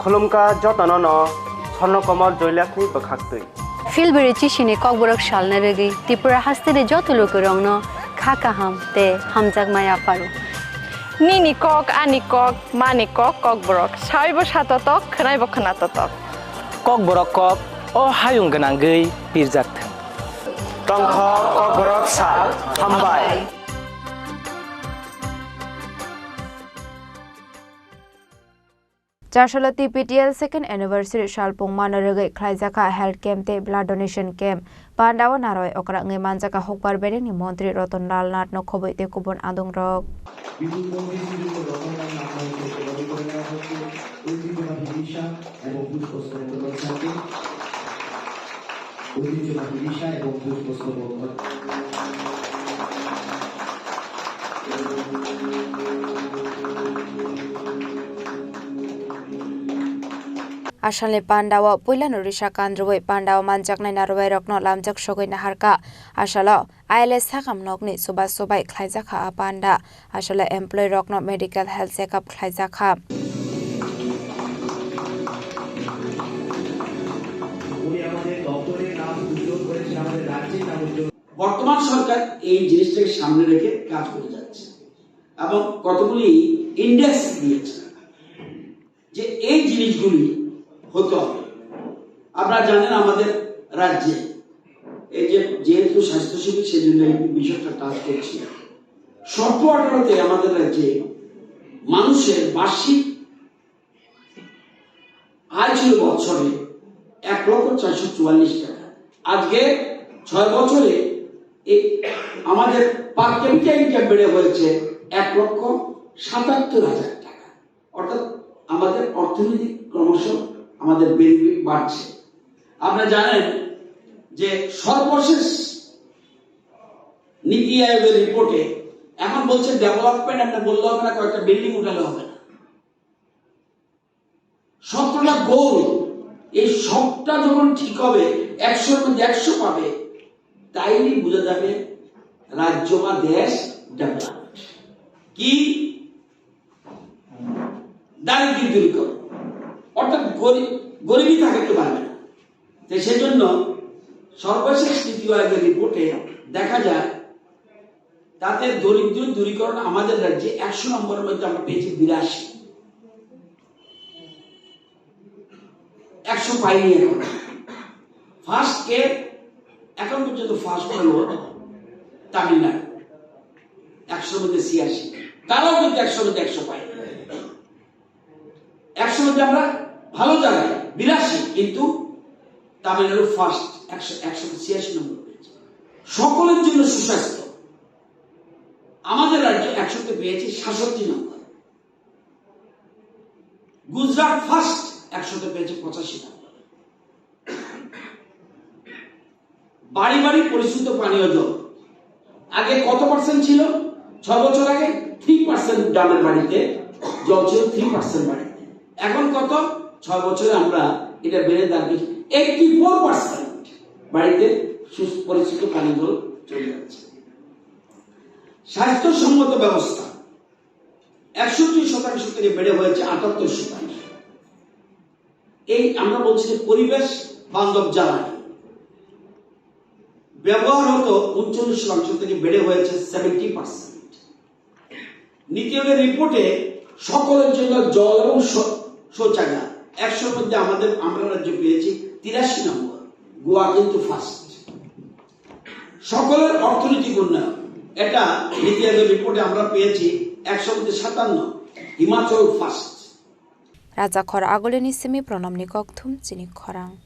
खुलुमका जतन स्वर्णकमल जयलाखनि बखाक्तै फिलबेरे चिसिने ककबरक सालना रेगै त्रिपुरा हास्तेरे जत लोक रंगन खाका हम ते हमजाक माया पारो Nini kok, ani kok, mani kok, kokborok. Saibo satatok, khnaibo khnatatok. Kokborok kok, oh hayung genanggei pirjak thang. Tongkho kokborok sal hambai Charsalati PTL second anniversary shalpung manaragai khlaijaka health camp te blood donation camp Pandawa naroi okra ngai manjaka hokbar bere ni mantri Ratan Lal Nath no khoboi te kubon adung rok Asale Pandawa Puila Nurisha Kandroi Pandawa Manjak Narwai Rokno Lamjak Shogoi Naharka Ashala ILS Hakam Nokni Subas Sobai Klaizaka Apanda Ashala Employee Rokno Medical Health Checkup Klaizaka বর্তমান সরকার এই জিনিসটাকে সামনে রেখে কাজ করে যাচ্ছে এবং কতগুলি ইন্ডেক্স দিয়েছে যে এই জিনিসগুলি হতে হবে আপনারা জানেন আমাদের রাজ্যে এই যে যেহেতু স্বাস্থ্যসেবী সেজন্য এই বিষয়টা টাচ করছি 17-18-তে আমাদের রাজ্যে মানুষের বার্ষিক আয় ছিল বছরে 1,444,000 টাকা আজকে 6 বছরে আমাদের পার ক্যাপিটা ইনকাম বেড়ে হয়েছে 1,77,000 টাকা অর্থাৎ আমাদের অর্থনৈতিক ক্রমশ আমাদের বেনিফিট বাড়ছে আপনারা জানেন যে সর্বশেষ নীতি আয়োগের রিপোর্টে এখন বলছে ডেভেলপমেন্ট আপনি বললে হবে না কয়েকটা বিল্ডিং উঠালে হবে না 17টা গোল এই সবটা যখন ঠিক হবে 100-র মধ্যে 100 পাবে তাইলেই বোঝা যাবে রাজ্য বা দেশ ডেভেলপমেন্ট কি দারিদ্র্য দূরীকরণ অর্থাৎ গরিবই থাকতে পারবে না তো সেজন্য সর্বশেষ নীতি আয়োগের রিপোর্টে দেখা যায় তাতে দরিদ্র দূরীকরণ আমাদের রাজ্যে 100 নম্বরের মধ্যে আমরা পেয়েছি 82 100 পাইনি এখন ফার্স্ট কে এখন পর্যন্ত ফার্স্ট হলো তামিলনাড়ু 100 মধ্যে 86 তারাও কিন্তু 100 মধ্যে 100 পায় 100 মধ্যে আমরা ভালো জায়গায় 82 কিন্তু তামিলনাড়ু ফার্স্ট 186 নম্বর পেয়েছে সকলের জন্য সুস্বাস্থ্য আমাদের রাজ্য 100 তে পেয়েছে 66 নম্বর গুজরাট ফার্স্ট 100 তে পেয়েছে 85 নম্বর বাড়ি বাড়ি পরিশুদ্ধ পানীয় জল আগে কত পার্সেন্ট ছিল 6 বছর আগে 3% গ্রামের বাড়িতে জল ছিল 3% বাড়িতে এখন কত 6 বছরে আমরা এটা বেড়ে দাঁড়িয়েছি 84% বাড়িতে পরিশুদ্ধ পানীয় জল চলে যাচ্ছে স্বাস্থ্যসম্মত ব্যবস্থা 61% থেকে বেড়ে হয়েছে 78%। এই আমরা বলছি যে পরিবেশ বান্ধব জ্বালানি ব্যবহার হতো 39% থেকে বেড়ে হয়েছে 70%। নীতি আয়োগের রিপোর্টে সকলের জন্য জল এবং শৌচাগার 100-র মধ্যে আমরা রাজ্য পেয়েছি 83 নম্বর গোয়া কিন্তু ফার্স্ট সকলের অর্থনৈতিক উন্নয়ন এটা নীতি আয়োগের রিপোর্টে আমরা পেয়েছি 100-র মধ্যে 57 Himachal first Raja Khora Agoleni Semi Pronamni Kokthum Chini Khorang